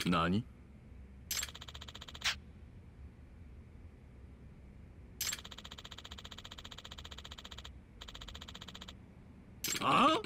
何？あ？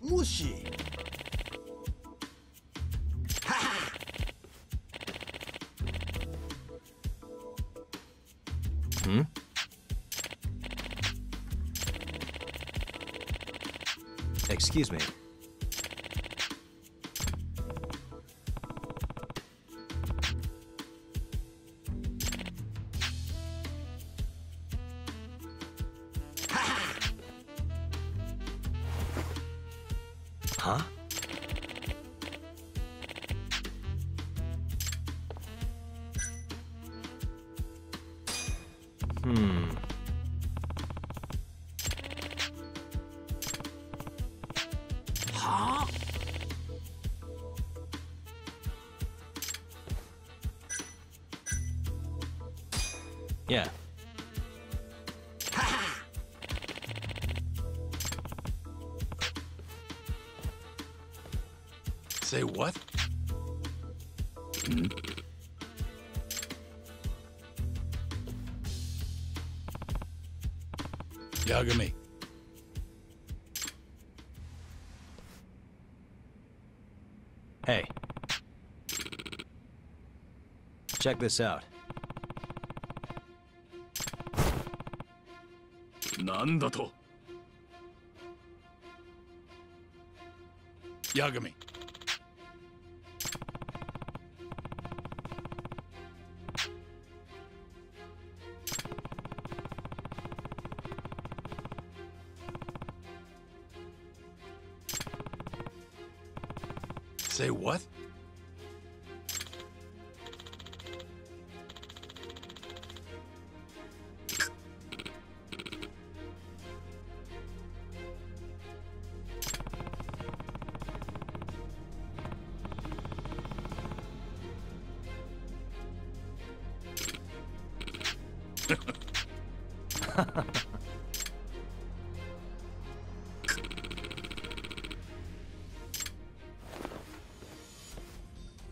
もし。はは。Hmm? Excuse me. Huh? Hmm. Huh? Yeah. Say what? Hmm? Yagami. Hey. Check this out. なんだと？Yagami. Say what?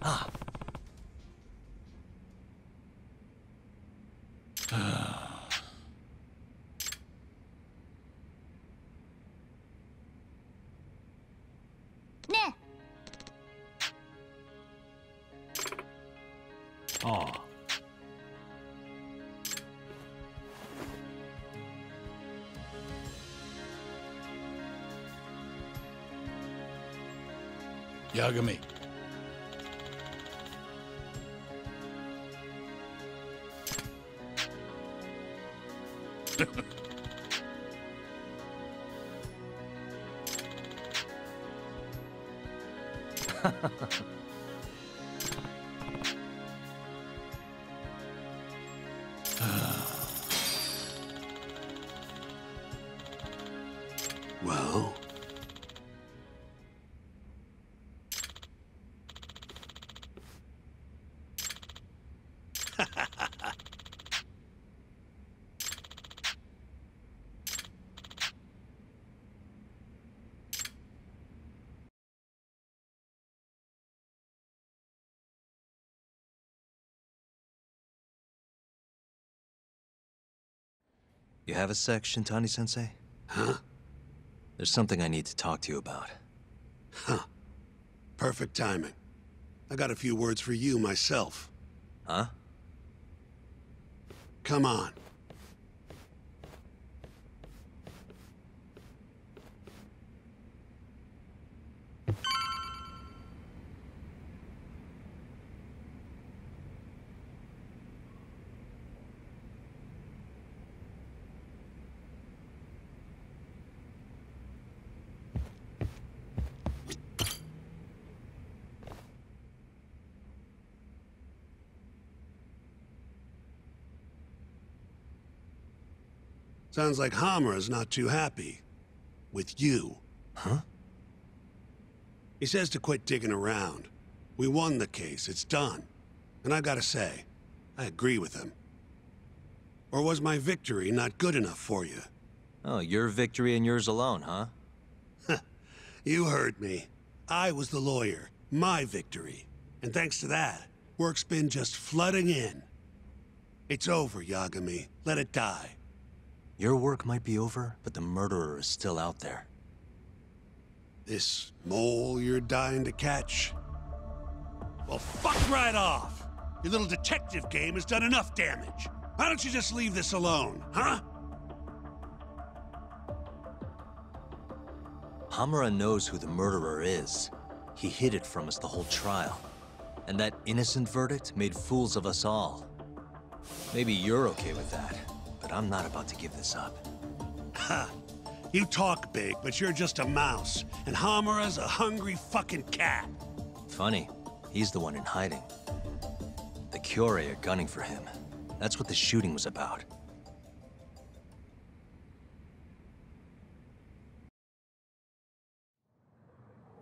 Ah. Ne. Oh. Yagami. Well? You have a sec, Shintani-sensei? Huh? There's something I need to talk to you about. Huh. Perfect timing. I got a few words for you myself. Huh? Come on. Sounds like Hamura's not too happy. With you. Huh? He says to quit digging around. We won the case, it's done. And I gotta say, I agree with him. Or was my victory not good enough for you? Oh, your victory and yours alone, huh? You heard me. I was the lawyer. My victory. And thanks to that, work's been just flooding in. It's over, Yagami. Let it die. Your work might be over, but the murderer is still out there. This mole you're dying to catch? Well, fuck right off! Your little detective game has done enough damage. Why don't you just leave this alone, huh? Hamura knows who the murderer is. He hid it from us the whole trial. And that innocent verdict made fools of us all. Maybe you're okay with that, but I'm not about to give this up. Ha! You talk big, but you're just a mouse, and Hamura's a hungry fucking cat. Funny, he's the one in hiding. The Kyorei are gunning for him. That's what the shooting was about.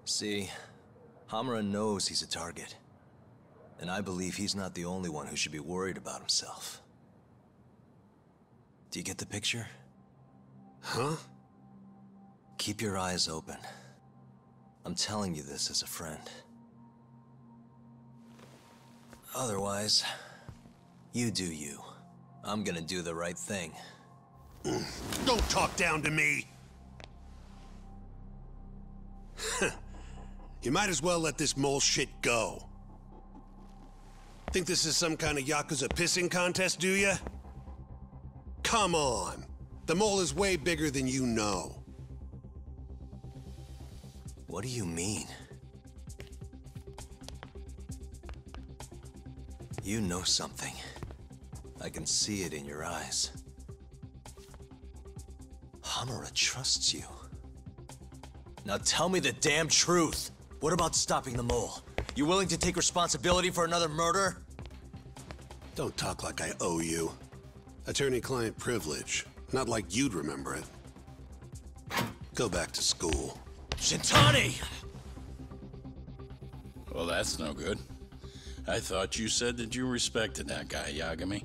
See, Hamura knows he's a target. And I believe he's not the only one who should be worried about himself. Do you get the picture? Huh? Keep your eyes open. I'm telling you this as a friend. Otherwise, you do you. I'm gonna do the right thing. Don't talk down to me! You might as well let this mole shit go. Think this is some kind of Yakuza pissing contest, do ya? Come on. The mole is way bigger than you know. What do you mean? You know something. I can see it in your eyes. Hamura trusts you. Now tell me the damn truth. What about stopping the mole? You willing to take responsibility for another murder? Don't talk like I owe you. Attorney-client privilege. Not like you'd remember it. Go back to school. Shintani! Well, that's no good. I thought you said that you respected that guy, Yagami.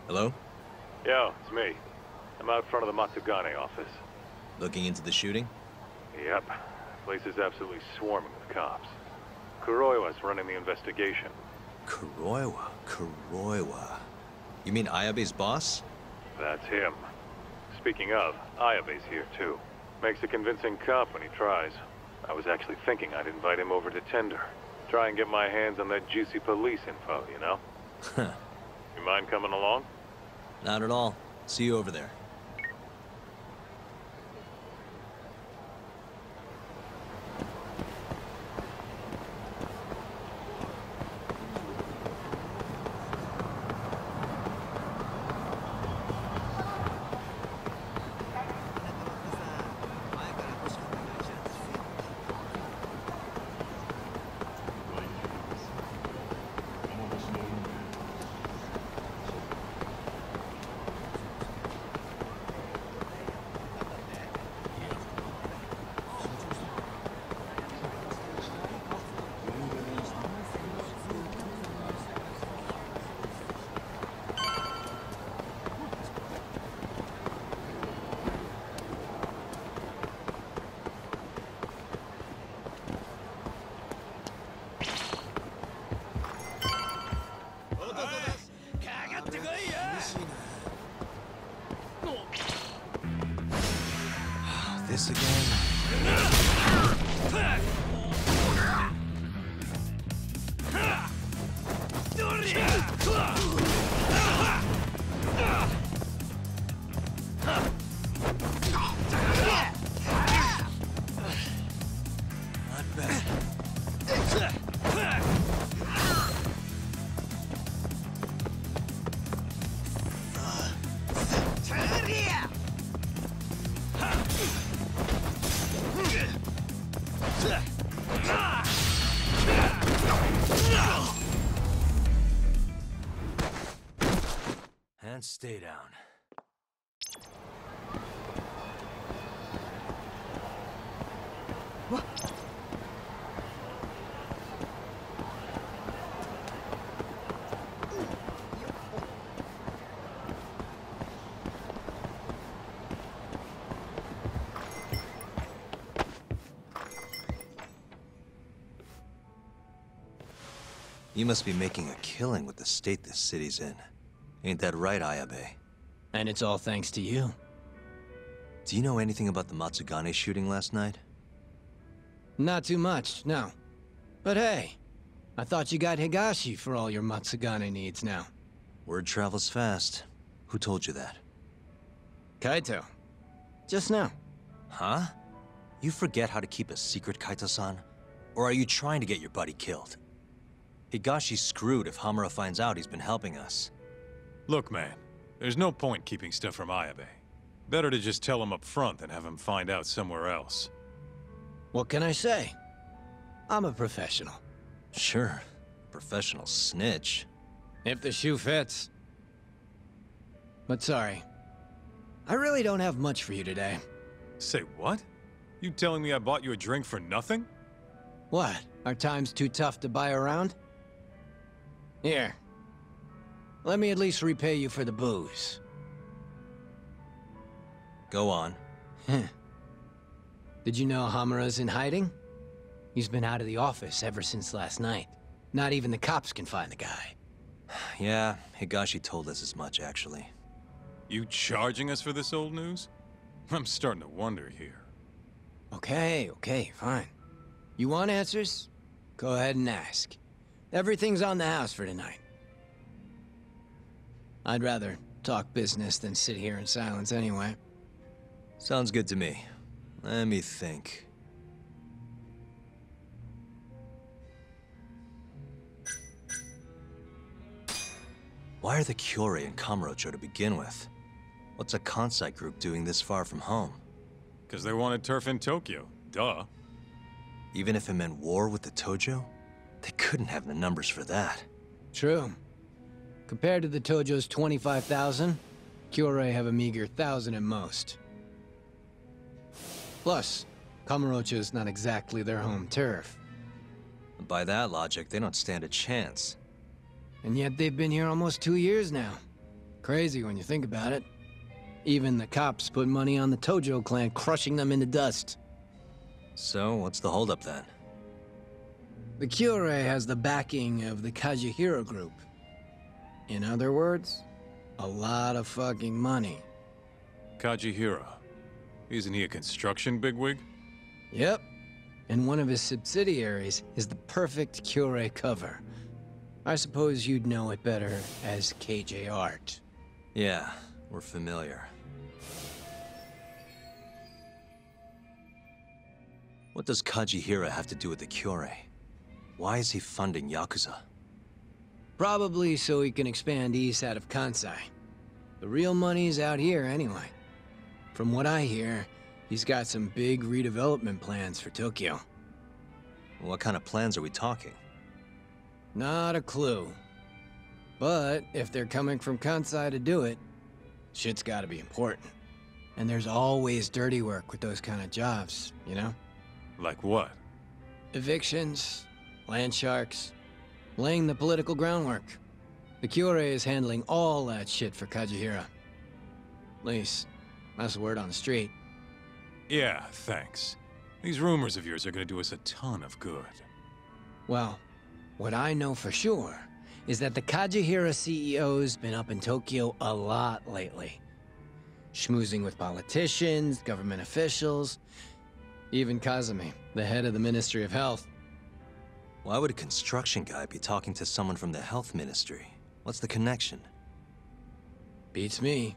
Hello? Yo, it's me. I'm out front of the Matsugane office. Looking into the shooting? Yep. Place is absolutely swarming with cops. Kuroiwa's running the investigation. Kuroiwa. You mean Ayabe's boss? That's him. Speaking of, Ayabe's here too. Makes a convincing cop when he tries. I was actually thinking I'd invite him over to Tender. Try and get my hands on that juicy police info, you know? You mind coming along? Not at all. See you over there. This again? Not bad. And stay down. You must be making a killing with the state this city's in. Ain't that right, Ayabe? And it's all thanks to you. Do you know anything about the Matsugane shooting last night? Not too much, no. But hey, I thought you got Higashi for all your Matsugane needs now. Word travels fast. Who told you that? Kaito. Just now. Huh? You forget how to keep a secret, Kaito-san? Or are you trying to get your buddy killed? Higashi's screwed if Hamura finds out he's been helping us. Look, man, there's no point keeping stuff from Ayabe. Better to just tell him up front than have him find out somewhere else. What can I say? I'm a professional. Sure. Professional snitch. If the shoe fits. But sorry. I really don't have much for you today. Say what? You telling me I bought you a drink for nothing? What? Are times too tough to buy around? Here. Let me at least repay you for the booze. Go on. Did you know Hamura's in hiding? He's been out of the office ever since last night. Not even the cops can find the guy. Yeah, Higashi told us as much, actually. You charging us for this old news? I'm starting to wonder here. Okay, fine. You want answers? Go ahead and ask. Everything's on the house for tonight. I'd rather talk business than sit here in silence anyway. Sounds good to me. Let me think. Why are the Kyorei in Kamurocho to begin with? What's a Kansai group doing this far from home? Because they wanted turf in Tokyo. Duh. Even if it meant war with the Tojo? They couldn't have the numbers for that. True. Compared to the Tojo's 25,000, Kyorei have a meager 1,000 at most. Plus, Kamurocho's not exactly their home turf. By that logic, they don't stand a chance. And yet they've been here almost 2 years now. Crazy when you think about it. Even the cops put money on the Tojo clan crushing them into dust. So, what's the holdup then? The Kyorei has the backing of the Kajihira group. In other words, a lot of fucking money. Kajihira. Isn't he a construction bigwig? Yep. And one of his subsidiaries is the perfect Kyorei cover. I suppose you'd know it better as KJ Art. Yeah, we're familiar. What does Kajihira have to do with the Kyorei? Why is he funding Yakuza? Probably so he can expand east out of Kansai. The real money's out here anyway. From what I hear, he's got some big redevelopment plans for Tokyo. What kind of plans are we talking? Not a clue. But if they're coming from Kansai to do it, shit's gotta be important. And there's always dirty work with those kind of jobs, you know? Like what? Evictions, land sharks, laying the political groundwork. The Kyorei is handling all that shit for Kajihira. At least, that's the word on the street. Yeah, thanks. These rumors of yours are gonna do us a ton of good. Well, what I know for sure is that the Kajihira CEO's been up in Tokyo a lot lately. schmoozing with politicians, government officials, even Kazumi, the head of the Ministry of Health. Why would a construction guy be talking to someone from the health ministry? What's the connection? Beats me.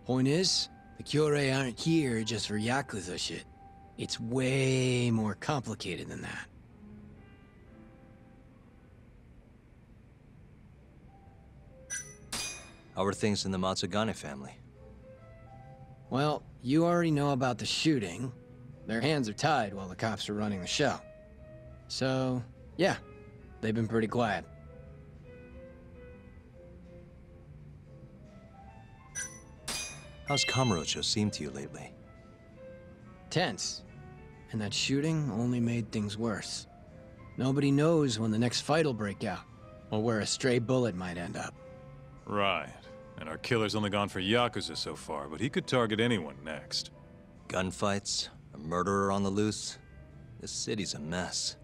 Point is, the Kyorei aren't here just for Yakuza shit. It's way more complicated than that. How are things in the Matsugane family? Well, you already know about the shooting. Their hands are tied while the cops are running the show. So, yeah, they've been pretty quiet. How's Kamurocho seem to you lately? Tense. And that shooting only made things worse. Nobody knows when the next fight'll break out, or where a stray bullet might end up. Right. And our killer's only gone for Yakuza so far, but he could target anyone next. Gunfights? A murderer on the loose? This city's a mess.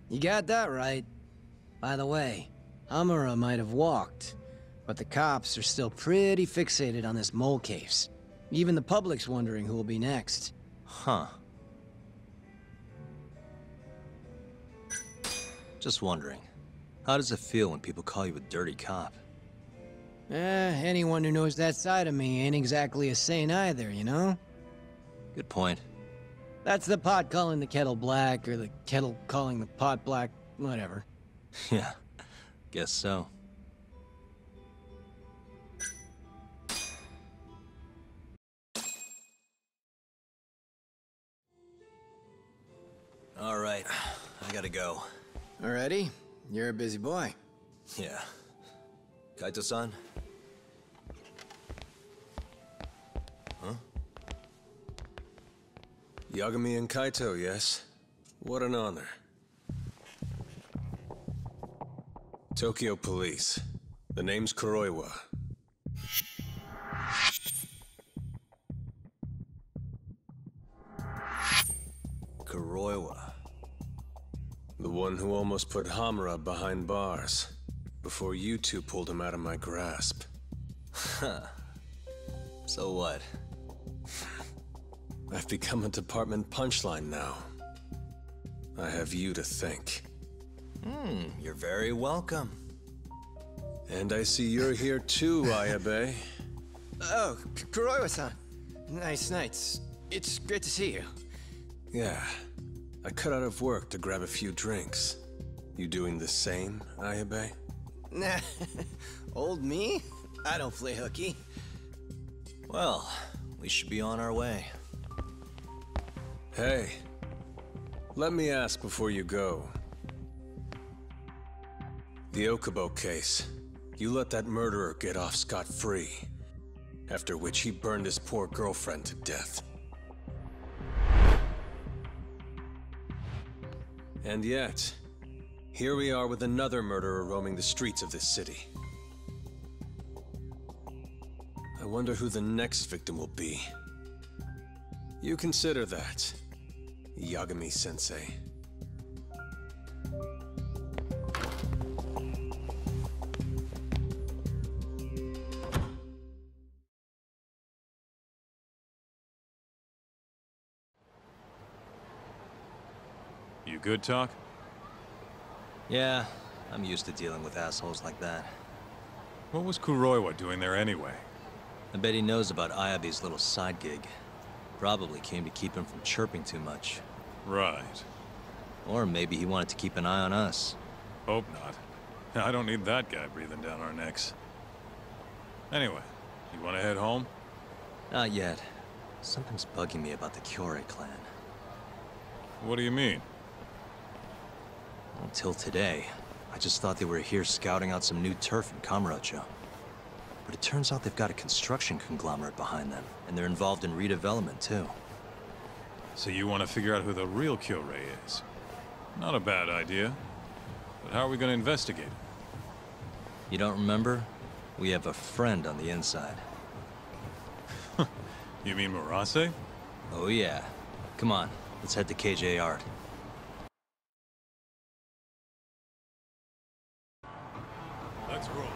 You got that right. By the way, Hamura might have walked, but the cops are still pretty fixated on this mole case. Even the public's wondering who will be next. Huh. Just wondering, how does it feel when people call you a dirty cop? Anyone who knows that side of me ain't exactly a saint either, you know? Good point. That's the pot calling the kettle black, or the kettle calling the pot black, whatever. Yeah, guess so. All right, I gotta go. Already? You're a busy boy. Yeah. Kaito-san? Huh? Yagami and Kaito, yes? What an honor. Tokyo Police. The name's Kuroiwa. Kuroiwa. The one who almost put Hamura behind bars, before you two pulled him out of my grasp. Huh. So what? I've become a department punchline now. I have you to thank. You're very welcome. And I see you're here too, Ayabe. Oh, Kuroiwa-san. Nice. It's great to see you. Yeah. I cut out of work to grab a few drinks. You doing the same, Ayabe? Nah, old me? I don't play hooky. Well, we should be on our way. Hey, let me ask before you go. The Okubo case. You let that murderer get off scot-free. After which he burned his poor girlfriend to death. And yet, here we are with another murderer roaming the streets of this city. I wonder who the next victim will be. You consider that, Yagami-sensei. You good, Talk? Yeah, I'm used to dealing with assholes like that. What was Kuroiwa doing there anyway? I bet he knows about Ayabe's little side gig. Probably came to keep him from chirping too much. Right. Or maybe he wanted to keep an eye on us. Hope not. I don't need that guy breathing down our necks. Anyway, you want to head home? Not yet. Something's bugging me about the Kyorei clan. What do you mean? Until today, I just thought they were here scouting out some new turf in Kamurocho. But it turns out they've got a construction conglomerate behind them, and they're involved in redevelopment too. So you want to figure out who the real Kyorei is? Not a bad idea. But how are we going to investigate it? You don't remember? We have a friend on the inside. You mean Murase? Oh yeah. Come on, let's head to KJ Art. Let's roll.